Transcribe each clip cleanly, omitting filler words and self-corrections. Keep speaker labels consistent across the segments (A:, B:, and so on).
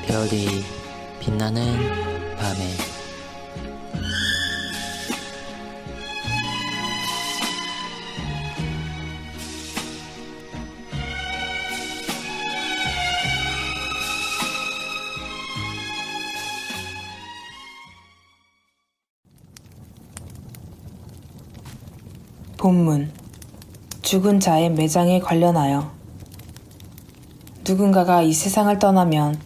A: 별이 빛나는 밤에
B: 본문. 죽은 자의 매장에 관련하여 누군가가 이 세상을 떠나면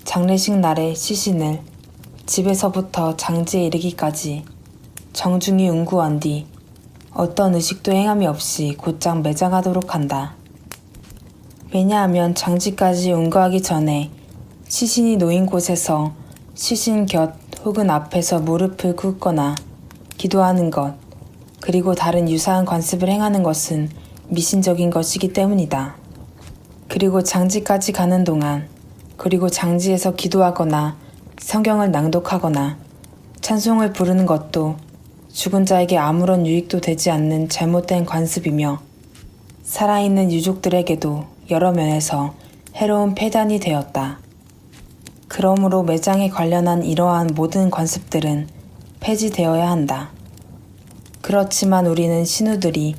B: 장례식 날의 시신을 집에서부터 장지에 이르기까지 정중히 운구한 뒤 어떤 의식도 행함이 없이 곧장 매장하도록 한다. 왜냐하면 장지까지 운구하기 전에 시신이 놓인 곳에서 시신 곁 혹은 앞에서 무릎을 꿇거나 기도하는 것, 그리고 다른 유사한 관습을 행하는 것은 미신적인 것이기 때문이다. 그리고 장지까지 가는 동안, 그리고 장지에서 기도하거나 성경을 낭독하거나 찬송을 부르는 것도 죽은 자에게 아무런 유익도 되지 않는 잘못된 관습이며 살아있는 유족들에게도 여러 면에서 해로운 폐단이 되었다. 그러므로 매장에 관련한 이러한 모든 관습들은 폐지되어야 한다. 그렇지만 우리는 신우들이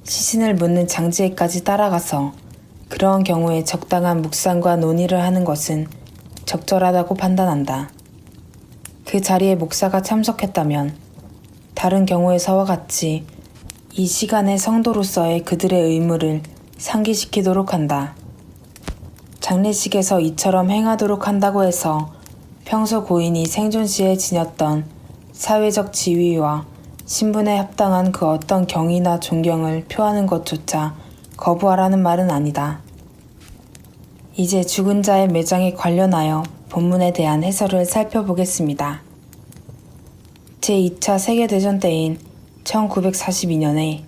B: 시신을 묻는 장지에까지 따라가서 그러한 경우에 적당한 묵상과 논의를 하는 것은 적절하다고 판단한다. 그 자리에 목사가 참석했다면 다른 경우에서와 같이 이 시간에 성도로서의 그들의 의무를 상기시키도록 한다. 장례식에서 이처럼 행하도록 한다고 해서 평소 고인이 생존 시에 지녔던 사회적 지위와 신분에 합당한 그 어떤 경의나 존경을 표하는 것조차 거부하라는 말은 아니다. 이제 죽은 자의 매장에 관련하여 본문에 대한 해설을 살펴보겠습니다. 제2차 세계대전 때인 1942년에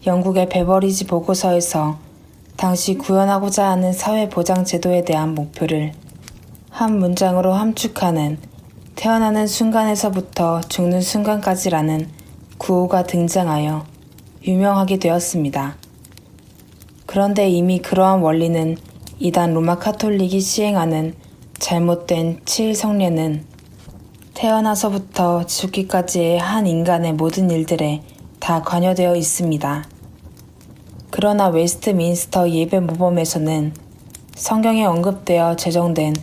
B: 영국의 베버리지 보고서에서 당시 구현하고자 하는 사회보장제도에 대한 목표를 한 문장으로 함축하는 태어나는 순간에서부터 죽는 순간까지라는 구호가 등장하여 유명하게 되었습니다. 그런데 이미 그러한 원리는 이단 로마 카톨릭이 시행하는 잘못된 7성례는 태어나서부터 죽기까지의 한 인간의 모든 일들에 다 관여되어 있습니다. 그러나 웨스트민스터 예배모범에서는 성경에 언급되어 제정된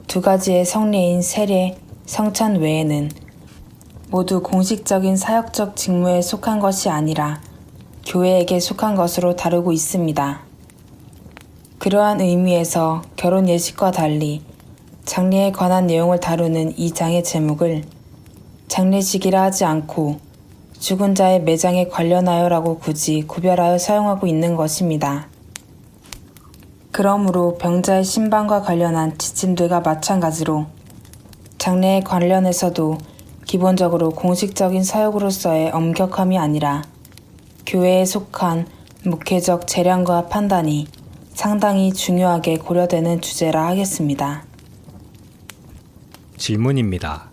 B: 두 가지의 성례인 세례, 성찬 외에는 모두 공식적인 사역적 직무에 속한 것이 아니라 교회에게 속한 것으로 다루고 있습니다. 그러한 의미에서 결혼 예식과 달리 장례에 관한 내용을 다루는 이 장의 제목을 장례식이라 하지 않고 죽은 자의 매장에 관련하여라고 굳이 구별하여 사용하고 있는 것입니다. 그러므로 병자의 신방과 관련한 지침들과 마찬가지로 장례에 관련해서도 기본적으로 공식적인 사역으로서의 엄격함이 아니라 교회에 속한 목회적 재량과 판단이 상당히 중요하게 고려되는 주제라 하겠습니다.
C: 질문입니다.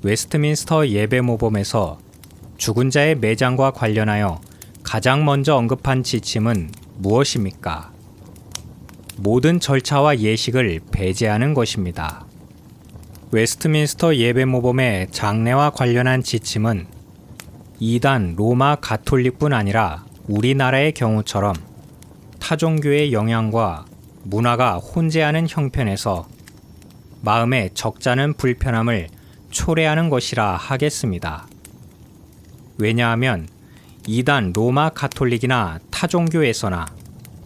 C: 웨스트민스터 예배모범에서 죽은 자의 매장과 관련하여 가장 먼저 언급한 지침은 무엇입니까? 모든 절차와 예식을 배제하는 것입니다. 웨스트민스터 예배모범의 장례와 관련한 지침은 이단 로마 가톨릭뿐 아니라 우리나라의 경우처럼 타종교의 영향과 문화가 혼재하는 형편에서 마음에 적잖은 불편함을 초래하는 것이라 하겠습니다. 왜냐하면 이단 로마 가톨릭이나 타종교에서나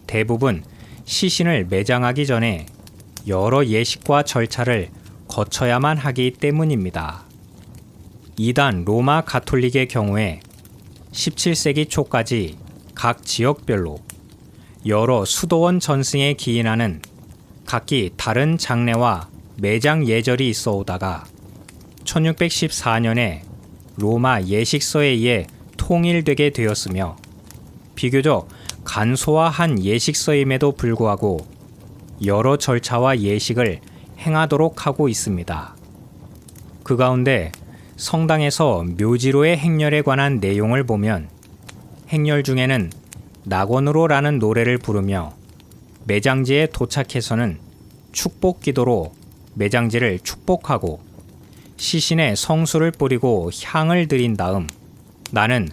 C: 대부분 시신을 매장하기 전에 여러 예식과 절차를 거쳐야만 하기 때문입니다. 이단 로마 가톨릭의 경우에 17세기 초까지 각 지역별로 여러 수도원 전승에 기인하는 각기 다른 장례와 매장 예절이 있어 오다가 1614년에 로마 예식서에 의해 통일되게 되었으며 비교적 간소화한 예식서임에도 불구하고 여러 절차와 예식을 행하도록 하고 있습니다. 그 가운데 성당에서 묘지로의 행렬에 관한 내용을 보면 행렬 중에는 낙원으로라는 노래를 부르며 매장지에 도착해서는 축복 기도로 매장지를 축복하고 시신에 성수를 뿌리고 향을 드린 다음 나는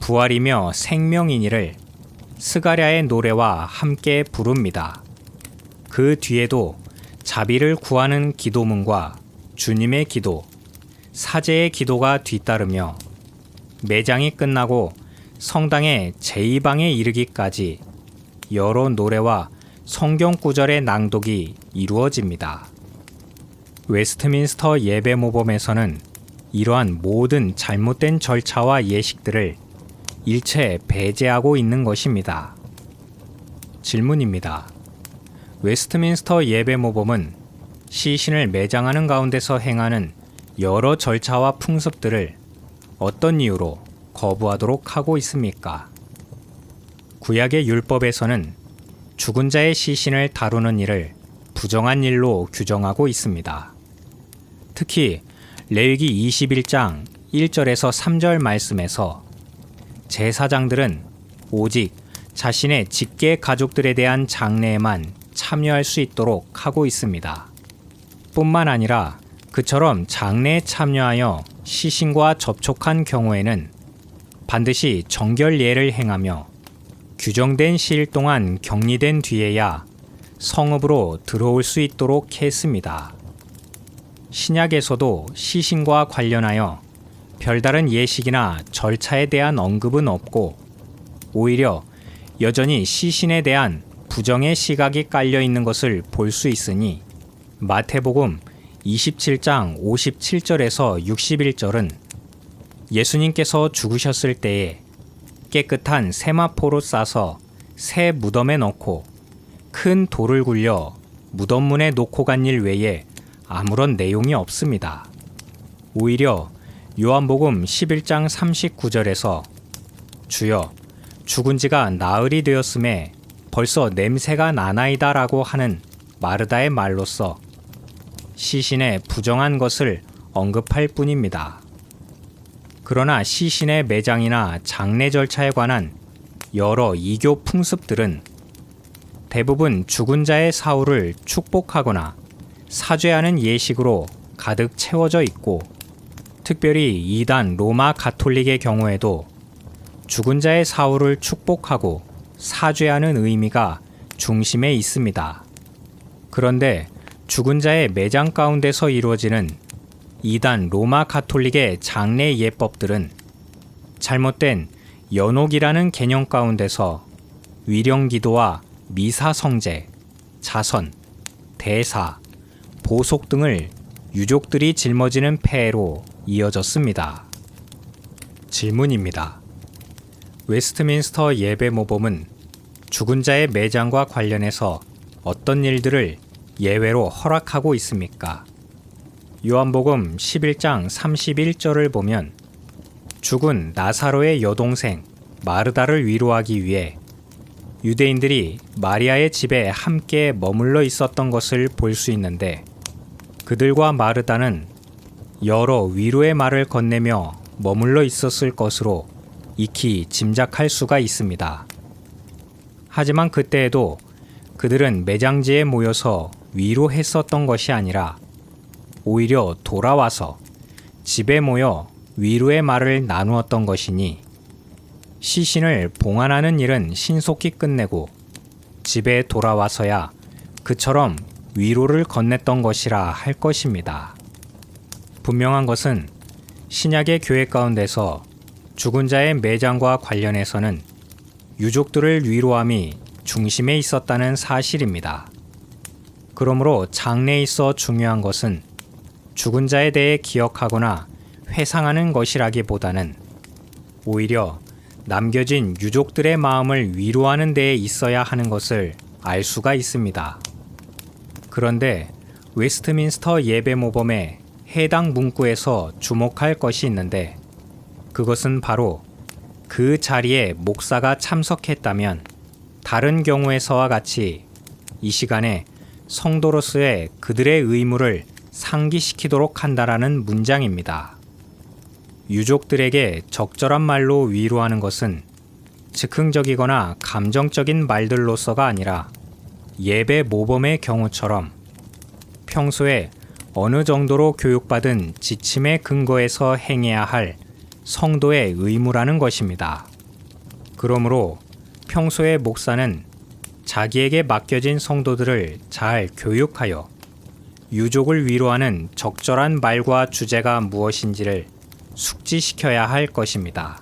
C: 부활이며 생명이니를 스가랴의 노래와 함께 부릅니다. 그 뒤에도 자비를 구하는 기도문과 주님의 기도, 사제의 기도가 뒤따르며 매장이 끝나고 성당의 제2방에 이르기까지 여러 노래와 성경 구절의 낭독이 이루어집니다. 웨스트민스터 예배 모범에서는 이러한 모든 잘못된 절차와 예식들을 일체 배제하고 있는 것입니다. 질문입니다. 웨스트민스터 예배 모범은 시신을 매장하는 가운데서 행하는 여러 절차와 풍습들을 어떤 이유로 거부하도록 하고 있습니까? 구약의 율법에서는 죽은 자의 시신을 다루는 일을 부정한 일로 규정하고 있습니다. 특히 레위기 21장 1절에서 3절 말씀에서 제사장들은 오직 자신의 직계 가족들에 대한 장례에만 참여할 수 있도록 하고 있습니다. 뿐만 아니라 그처럼 장례에 참여하여 시신과 접촉한 경우에는 반드시 정결 예를 행하며 규정된 시일 동안 격리된 뒤에야 성읍으로 들어올 수 있도록 했습니다. 신약에서도 시신과 관련하여 별다른 예식이나 절차에 대한 언급은 없고 오히려 여전히 시신에 대한 부정의 시각이 깔려 있는 것을 볼 수 있으니 마태복음 27장 57절에서 61절은 예수님께서 죽으셨을 때에 깨끗한 세마포로 싸서 새 무덤에 넣고 큰 돌을 굴려 무덤 문에 놓고 간 일 외에 아무런 내용이 없습니다. 오히려 요한복음 11장 39절에서 주여 죽은 지가 나흘이 되었음에 벌써 냄새가 나나이다 라고 하는 마르다의 말로써 시신의 부정한 것을 언급할 뿐입니다. 그러나 시신의 매장이나 장례 절차에 관한 여러 이교 풍습들은 대부분 죽은 자의 사후를 축복하거나 사죄하는 예식으로 가득 채워져 있고 특별히 이단 로마 가톨릭의 경우에도 죽은 자의 사후를 축복하고 사죄하는 의미가 중심에 있습니다. 그런데 죽은 자의 매장 가운데서 이루어지는 이단 로마 가톨릭의 장례 예법들은 잘못된 연옥이라는 개념 가운데서 위령기도와 미사성제, 자선, 대사, 보속 등을 유족들이 짊어지는 폐해로 이어졌습니다. 질문입니다. 웨스트민스터 예배 모범은 죽은 자의 매장과 관련해서 어떤 일들을 예외로 허락하고 있습니까? 요한복음 11장 31절을 보면 죽은 나사로의 여동생 마르다를 위로하기 위해 유대인들이 마리아의 집에 함께 머물러 있었던 것을 볼 수 있는데 그들과 마르다는 여러 위로의 말을 건네며 머물러 있었을 것으로 익히 짐작할 수가 있습니다. 하지만 그때에도 그들은 매장지에 모여서 위로했었던 것이 아니라 오히려 돌아와서 집에 모여 위로의 말을 나누었던 것이니 시신을 봉안하는 일은 신속히 끝내고 집에 돌아와서야 그처럼 위로를 건넸던 것이라 할 것입니다. 분명한 것은 신약의 교회 가운데서 죽은 자의 매장과 관련해서는 유족들을 위로함이 중심에 있었다는 사실입니다. 그러므로 장례에 있어 중요한 것은 죽은 자에 대해 기억하거나 회상하는 것이라기보다는 오히려 남겨진 유족들의 마음을 위로하는 데에 있어야 하는 것을 알 수가 있습니다. 그런데 웨스트민스터 예배 모범의 해당 문구에서 주목할 것이 있는데 그것은 바로 그 자리에 목사가 참석했다면 다른 경우에서와 같이 이 시간에 성도로서의 그들의 의무를 상기시키도록 한다라는 문장입니다. 유족들에게 적절한 말로 위로하는 것은 즉흥적이거나 감정적인 말들로서가 아니라 예배 모범의 경우처럼 평소에 어느 정도로 교육받은 지침에 근거해서 행해야 할 성도의 의무라는 것입니다. 그러므로 평소에 목사는 자기에게 맡겨진 성도들을 잘 교육하여 유족을 위로하는 적절한 말과 주제가 무엇인지를 숙지시켜야 할 것입니다.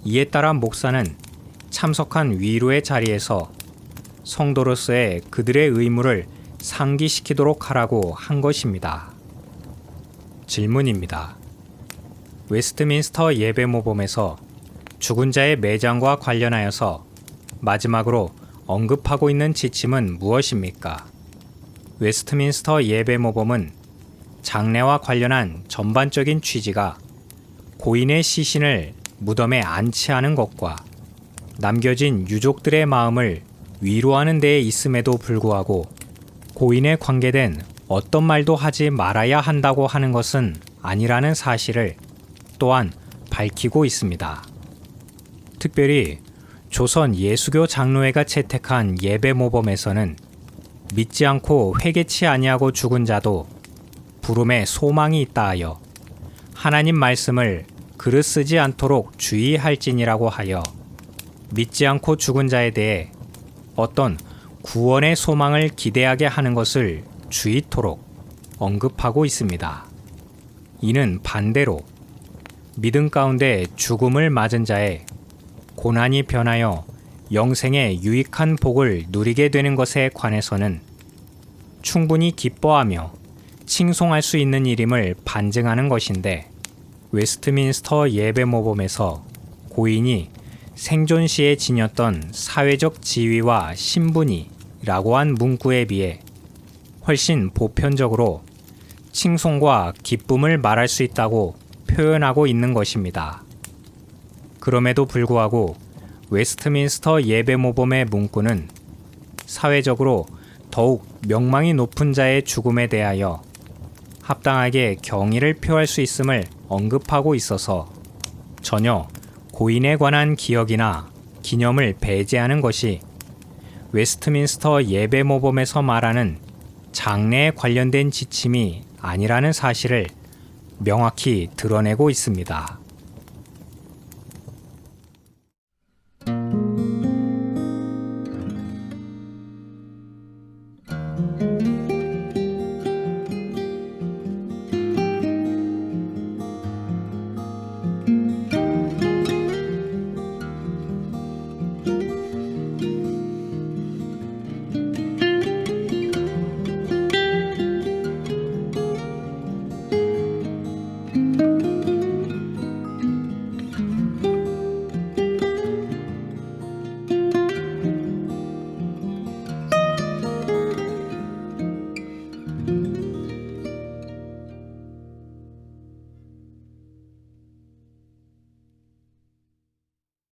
C: 이에 따라 목사는 참석한 위로의 자리에서 성도로서의 그들의 의무를 상기시키도록 하라고 한 것입니다. 질문입니다. 웨스트민스터 예배 모범에서 죽은 자의 매장과 관련하여서 마지막으로 언급하고 있는 지침은 무엇입니까? 웨스트민스터 예배 모범은 장례와 관련한 전반적인 취지가 고인의 시신을 무덤에 안치하는 것과 남겨진 유족들의 마음을 위로하는 데에 있음에도 불구하고 고인에 관계된 어떤 말도 하지 말아야 한다고 하는 것은 아니라는 사실을 또한 밝히고 있습니다. 특별히 조선 예수교 장로회가 채택한 예배 모범에서는 믿지 않고 회개치 아니하고 죽은 자도 부름에 소망이 있다 하여 하나님 말씀을 글을 쓰지 않도록 주의할지니라고 하여 믿지 않고 죽은 자에 대해 어떤 구원의 소망을 기대하게 하는 것을 주의토록 언급하고 있습니다. 이는 반대로 믿음 가운데 죽음을 맞은 자의 고난이 변하여 영생의 유익한 복을 누리게 되는 것에 관해서는 충분히 기뻐하며 칭송할 수 있는 일임을 반증하는 것인데, 웨스트민스터 예배 모범에서 고인이 생존 시에 지녔던 사회적 지위와 신분이 라고 한 문구에 비해 훨씬 보편적으로 칭송과 기쁨을 말할 수 있다고 표현하고 있는 것입니다. 그럼에도 불구하고 웨스트민스터 예배 모범의 문구는 사회적으로 더욱 명망이 높은 자의 죽음에 대하여 합당하게 경의를 표할 수 있음을 언급하고 있어서 전혀 고인에 관한 기억이나 기념을 배제하는 것이 웨스트민스터 예배 모범에서 말하는 장례에 관련된 지침이 아니라는 사실을 명확히 드러내고 있습니다.